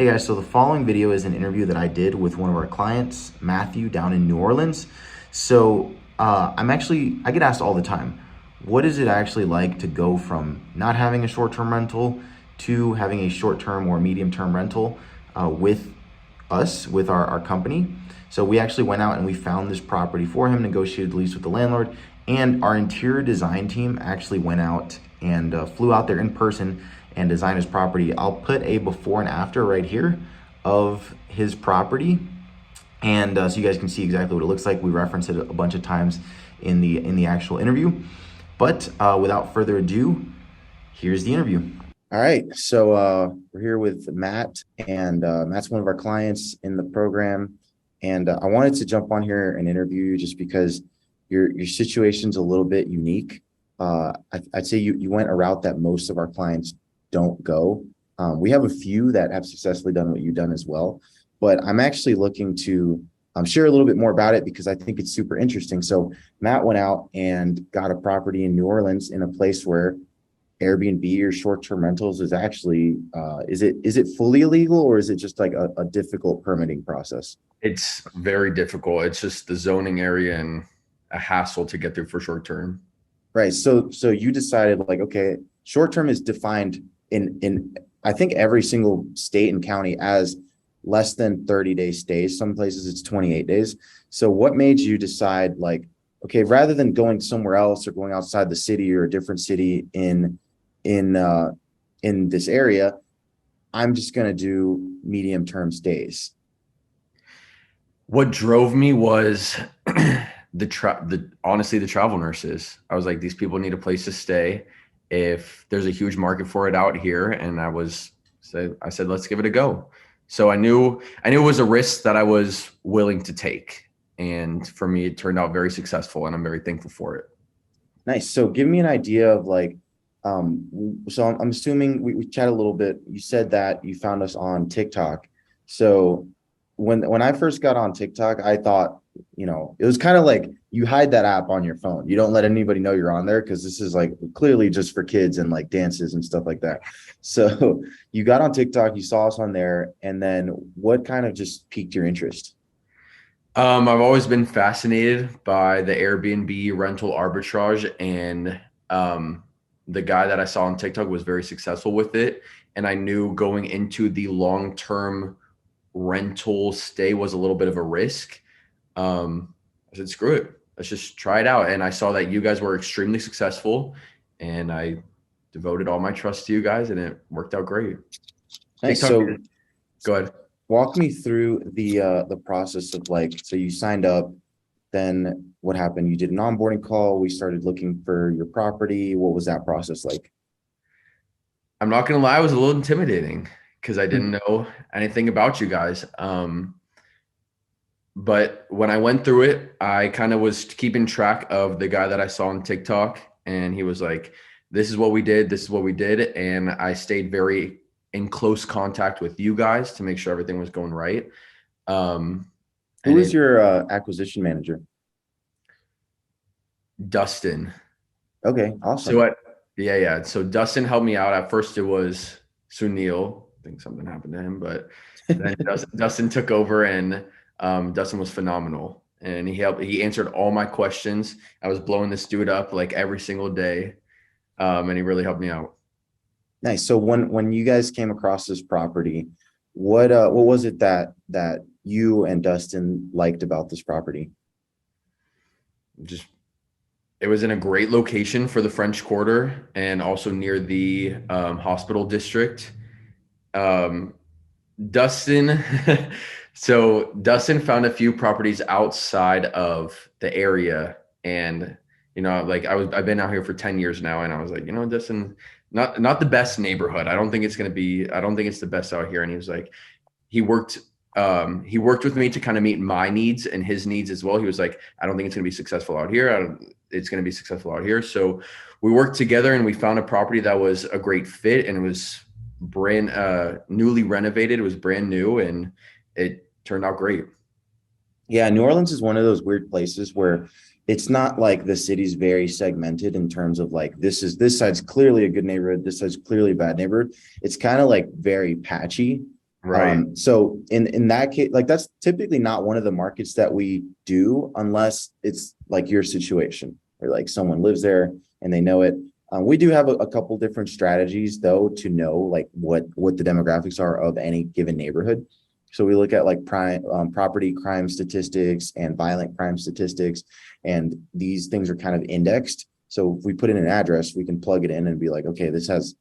Hey guys, so the following video is an interview that I did with one of our clients, Matthew, down in New Orleans. I get asked all the time, what is it actually like to go from not having a short-term rental to having a short-term or medium-term rental with us, with our company? So we actually went out and we found this property for him, negotiated the lease with the landlord, and our interior design team actually went out and flew out there in person and designed his property. I'll put a before and after right here of his property, and so you guys can see exactly what it looks like. We referenced it a bunch of times in the actual interview. But without further ado, here's the interview. All right, so we're here with Matt, and Matt's one of our clients in the program. And I wanted to jump on here and interview you just because your situation's a little bit unique. I'd say you went a route that most of our clients don't go. We have a few that have successfully done what you've done as well, but I'm actually looking to share a little bit more about it because I think it's super interesting. So Matt went out and got a property in New Orleans in a place where Airbnb or short-term rentals is actually, is it fully illegal, or is it just like a difficult permitting process? It's very difficult. It's just the zoning area and a hassle to get through for short term. Right. So you decided like, okay, short-term is defined in I think every single state and county as less than 30-day stays. Some places it's 28 days. So what made you decide like, okay, rather than going somewhere else or going outside the city or a different city in this area, I'm just going to do medium-term stays? What drove me was honestly the travel nurses. I was like, these people need a place to stay. If there's a huge market for it out here, and I said, let's give it a go. So I knew it was a risk that I was willing to take. And for me, it turned out very successful, and I'm very thankful for it. Nice. So give me an idea of like, so I'm assuming we chatted a little bit. You said that you found us on TikTok. So when I first got on TikTok, I thought, it was kind of like you hide that app on your phone. You don't let anybody know you're on there because this is like clearly just for kids and like dances and stuff like that. So you got on TikTok, you saw us on there, and then what kind of just piqued your interest? I've always been fascinated by the Airbnb rental arbitrage, and the guy that I saw on TikTok was very successful with it. And I knew going into the long-term rental stay was a little bit of a risk. I said, screw it. Let's just try it out. And I saw that you guys were extremely successful, and I devoted all my trust to you guys, and it worked out great. Nice. TikTok, So go ahead. walk me through the process of like, so you signed up, then what happened? You did an onboarding call. We started looking for your property. What was that process like? I'm not going to lie. It was a little intimidating because I didn't know anything about you guys. But when I went through it, I kind of was keeping track of the guy that I saw on TikTok, and he was like, this is what we did. This is what we did. And I stayed very in close contact with you guys to make sure everything was going right. Who is your acquisition manager? Dustin. Okay, awesome. So yeah. So Dustin helped me out. At first it was Sunil. I think something happened to him, but then Dustin took over, and Dustin was phenomenal. And he answered all my questions. I was blowing this dude up like every single day. And he really helped me out. Nice. So when you guys came across this property, what was it that you and Dustin liked about this property? It was in a great location for the French Quarter and also near the hospital district. Dustin, so Dustin found a few properties outside of the area, and like I've been out here for 10 years now, and I was like, Dustin, not the best neighborhood. I don't think it's the best out here. And he was like, he worked with me to kind of meet my needs and his needs as well. He was like, I don't think it's going to be successful out here. It's going to be successful out here. So we worked together, and we found a property that was a great fit, and it was newly renovated. It was brand new, and it turned out great. Yeah, New Orleans is one of those weird places where it's not like the city's very segmented in terms of like this side's clearly a good neighborhood, this side's clearly a bad neighborhood. It's kind of like very patchy. Right. So in that case, like that's typically not one of the markets that we do unless it's like your situation or like someone lives there and they know it. We do have a couple different strategies though to know like what the demographics are of any given neighborhood. So we look at like property crime statistics and violent crime statistics, and these things are kind of indexed. So if we put in an address, we can plug it in and be like, okay, this has,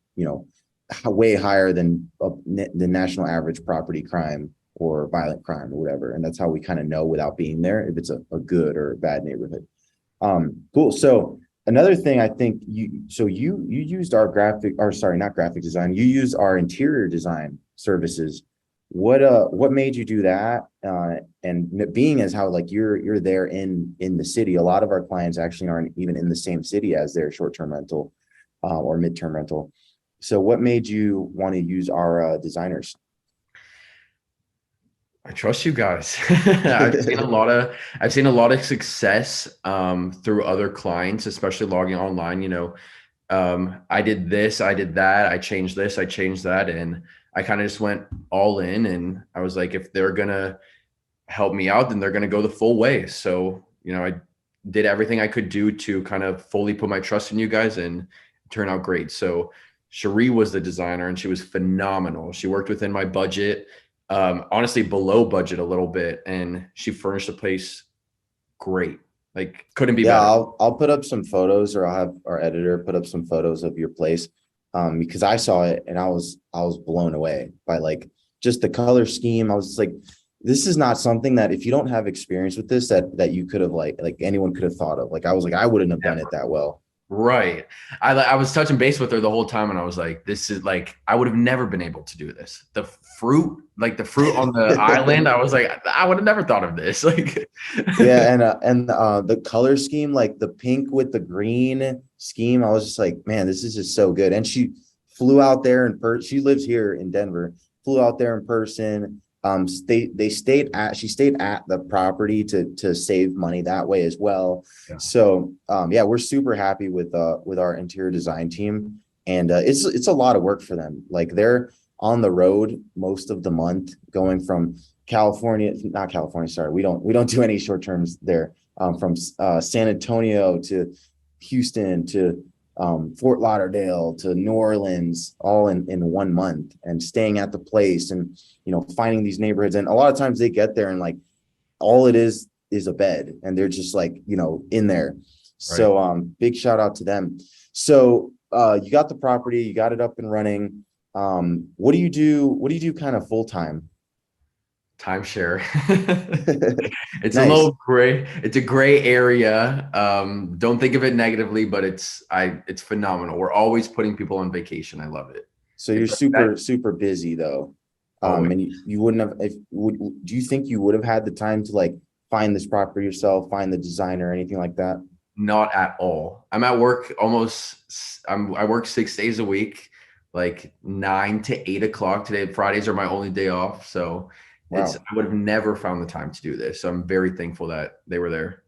way higher than the national average property crime or violent crime or whatever. And that's how we kind of know without being there if it's a good or a bad neighborhood. Cool. So another thing I think you used our not graphic design, you used our interior design services. What made you do that? And being as how like you're there in the city, a lot of our clients actually aren't even in the same city as their short-term rental or midterm rental. So what made you want to use our designers? I trust you guys. I've seen a lot of success through other clients, especially logging online. I did this, I did that, I changed this, I changed that, and I kind of just went all in. And I was like, if they're gonna help me out, then they're gonna go the full way. So I did everything I could do to kind of fully put my trust in you guys, and turn out great. So Cherie was the designer, and she was phenomenal. She worked within my budget, honestly below budget a little bit, and she furnished the place great. Like couldn't be Yeah, better. I'll put up some photos, or I'll have our editor put up some photos of your place, because I saw it and I was blown away by like just the color scheme. I was just like, this is not something that if you don't have experience with this that you could have like anyone could have thought of. Like I was like, I wouldn't have done it that well. Right. I was touching base with her the whole time, and I was like, this is like, I would have never been able to do this. The fruit on the island, I was like, I would have never thought of this. Like, Yeah, and the color scheme, like the pink with the green scheme, I was just like, man, this is just so good. And she flew out there in person. She lives here in Denver. Flew out there in person. She stayed at the property to save money that way as well. yeah. So yeah, we're super happy with our interior design team, and it's a lot of work for them. Like they're on the road most of the month, going from not California, sorry. We don't do any short terms there. From San Antonio to Houston to Fort Lauderdale to New Orleans, all in 1 month, and staying at the place and finding these neighborhoods. And a lot of times they get there and like all it is a bed, and they're just like in there. Right. So big shout out to them. So you got the property, you got it up and running. What do you do? What do you do kind of full time? Timeshare. It's a Nice. little gray. It's a gray area. Don't think of it negatively, but it's phenomenal. We're always putting people on vacation. I love it. So you're It's that super busy though. always. And you wouldn't have do you think you would have had the time to like find this property yourself, find the designer or anything like that? Not at all. I'm at work I work 6 days a week, like 9 to 8 o'clock. Today, Fridays are my only day off. So Wow. I would have never found the time to do this. So I'm very thankful that they were there.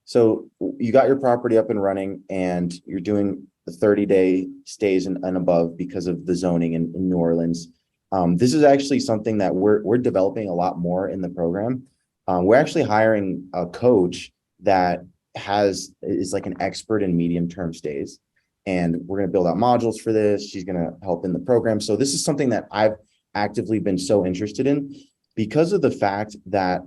So you got your property up and running and you're doing the 30-day stays and above because of the zoning in New Orleans. This is actually something that we're developing a lot more in the program. We're actually hiring a coach that is like an expert in medium term stays, and we're going to build out modules for this. She's going to help in the program. So this is something that I've actively been so interested in because of the fact that,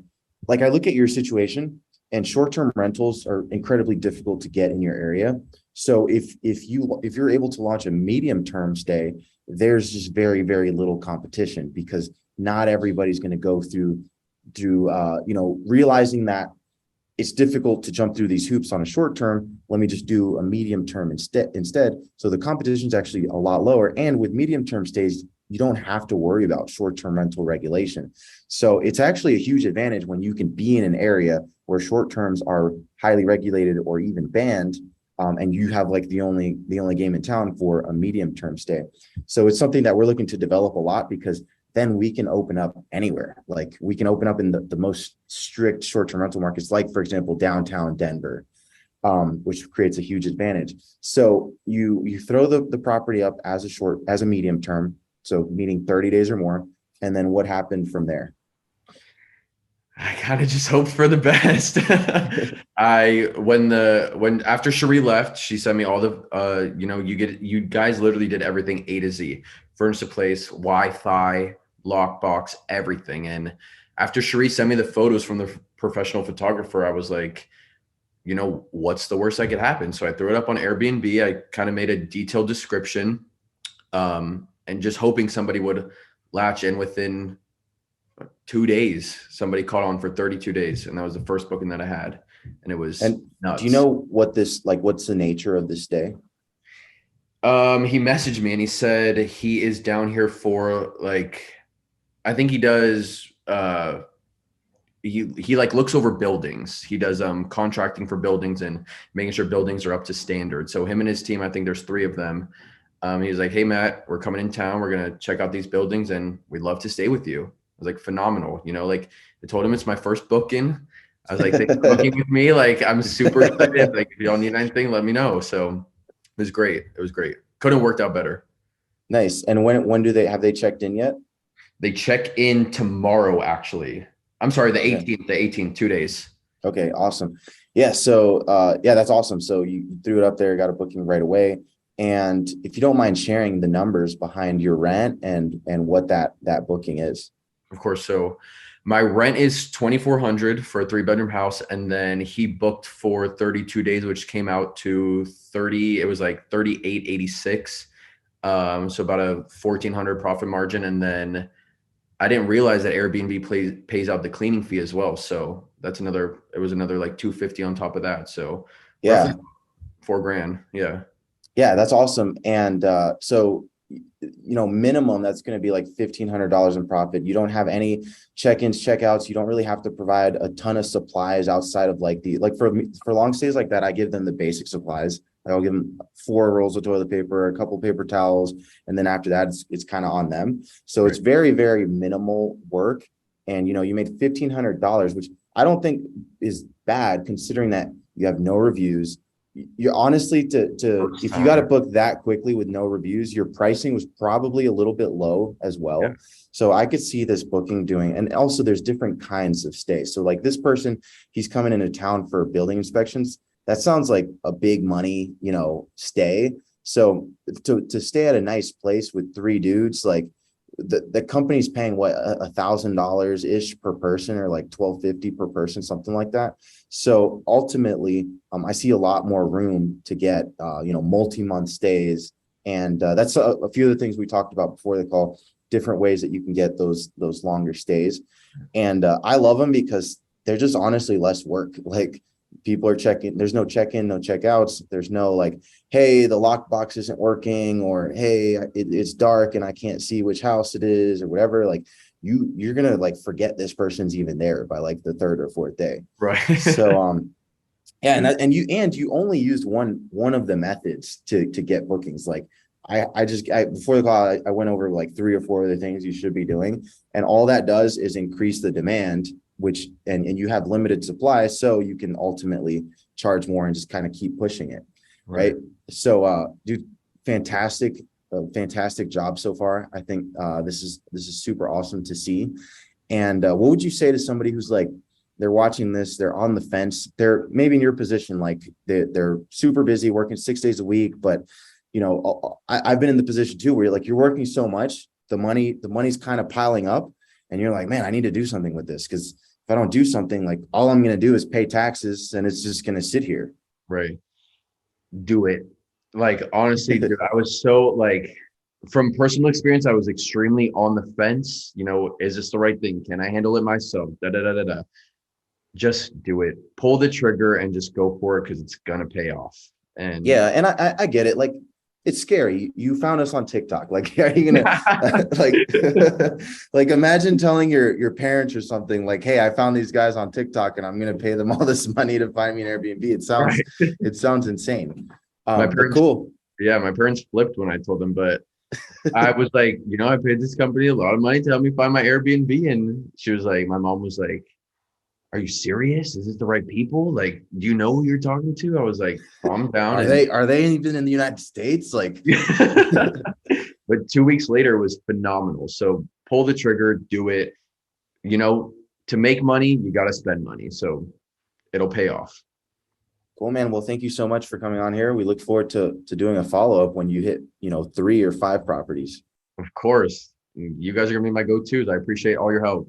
like, I look at your situation and short-term rentals are incredibly difficult to get in your area. So if you're able to launch a medium-term stay, there's just very, very little competition because not everybody's going to go through realizing that it's difficult to jump through these hoops on a short term. Let me just do a medium term instead. So the competition is actually a lot lower. And with medium term stays, you don't have to worry about short term rental regulation. So it's actually a huge advantage when you can be in an area where short terms are highly regulated or even banned. And you have like the only game in town for a medium term stay. So it's something that we're looking to develop a lot because then we can open up anywhere. Like we can open up in the most strict short-term rental markets, like for example, downtown Denver, which creates a huge advantage. So you throw the property up as a medium term, so meaning 30 days or more. And then what happened from there? I kind of just hoped for the best. When after Cherie left, she sent me all the you guys literally did everything A to Z, furnish the place, Wi-Fi, lockbox, everything. And after Cherie sent me the photos from the professional photographer, I was like, what's the worst that could happen? So I threw it up on Airbnb. I kind of made a detailed description, and just hoping somebody would latch in within 2 days. Somebody caught on for 32 days, and that was the first booking that I had, and it was And nuts. do you know what's the nature of this stay? He messaged me and he said he is down here for like, I think he does. He like looks over buildings. He does contracting for buildings and making sure buildings are up to standard. So him and his team, I think there's 3 of them. He's like, hey Matt, we're coming in town. We're gonna check out these buildings, and we'd love to stay with you. I was like, phenomenal. Like I told him it's my first booking. I was like, thanks for booking with me. Like I'm super excited. Like if y'all need anything, let me know. So it was great. It was great. Couldn't have worked out better. Nice. And when do they checked in yet? They check in tomorrow, actually. I'm sorry, the Okay. 18th, 2 days. Okay, awesome. Yeah, so yeah, that's awesome. So you threw it up there, got a booking right away. And if you don't mind sharing the numbers behind your rent and what that booking is. Of course. So my rent is 2,400 for a 3-bedroom house, and then he booked for 32 days, which came out to 30. It was like 38.86. So about a 1,400 profit margin, and then I didn't realize that Airbnb pays out the cleaning fee as well. So it was another like 250 on top of that. So Yeah. roughly $4,000. Yeah. Yeah, that's awesome. And so minimum that's going to be like $1,500 in profit. You don't have any check-ins, checkouts. You don't really have to provide a ton of supplies outside of for long stays like that. I give them the basic supplies. I'll give them 4 rolls of toilet paper, a couple paper towels, and then after that, it's kind of on them. So it's very, very minimal work. And you made $1,500, which I don't think is bad considering that you have no reviews. You're honestly if you got to book that quickly with no reviews, your pricing was probably a little bit low as well. Yeah. So I could see this booking doing, and also there's different kinds of stays. So like this person, he's coming into town for building inspections. That sounds like a big money, stay. So to stay at a nice place with 3 dudes, like the company's paying what, $1,000 ish per person, or like $1,250 per person, something like that. So ultimately, I see a lot more room to get multi-month stays, and that's a few of the things we talked about before the call. Different ways that you can get those longer stays, and I love them because they're just honestly less work. Like people are checking, there's no check-in, no checkouts. There's no like, hey, the lockbox isn't working, or hey, it's dark and I can't see which house it is, or whatever. Like you're gonna like forget this person's even there by like the 3rd or 4th day. Right. So yeah, and you only used one of the methods to get bookings. Like I before the call, I went over like 3 or 4 of the things you should be doing, and all that does is increase the demand, which and you have limited supply, so you can ultimately charge more and just kind of keep pushing it, right? So dude, fantastic job so far. I think this is super awesome to see. And what would you say to somebody who's like, they're watching this, they're on the fence, they're maybe in your position, like they're super busy working 6 days a week, but I've been in the position too, where you're working so much, the money's kind of piling up, and you're like, man, I need to do something with this, because if I don't do something, like all I'm going to do is pay taxes, and it's just going to sit here. Right. Do it. Like, honestly, dude, I was so like, from personal experience, I was extremely on the fence. Is this the right thing? Can I handle it myself? Da da da da da. Just do it. Pull the trigger and just go for it, because it's gonna pay off. And yeah, and I get it. Like, it's scary. You found us on TikTok. Like, are you gonna like imagine telling your parents or something like, hey, I found these guys on TikTok and I'm gonna pay them all this money to find me an Airbnb. It sounds insane. my But parents, cool. yeah, my parents flipped when I told them, but I was like, I paid this company a lot of money to help me find my Airbnb, and she was like, my mom was like, are you serious? Is this the right people? Like, do you know who you're talking to? I was like, calm down. Are they even in the United States? Like, but 2 weeks later was phenomenal. So pull the trigger, do it. You know, to make money, you got to spend money. So it'll pay off. Cool, man. Well, thank you so much for coming on here. We look forward to doing a follow-up when you hit, 3 or 5 properties. Of course. You guys are going to be my go-tos. I appreciate all your help.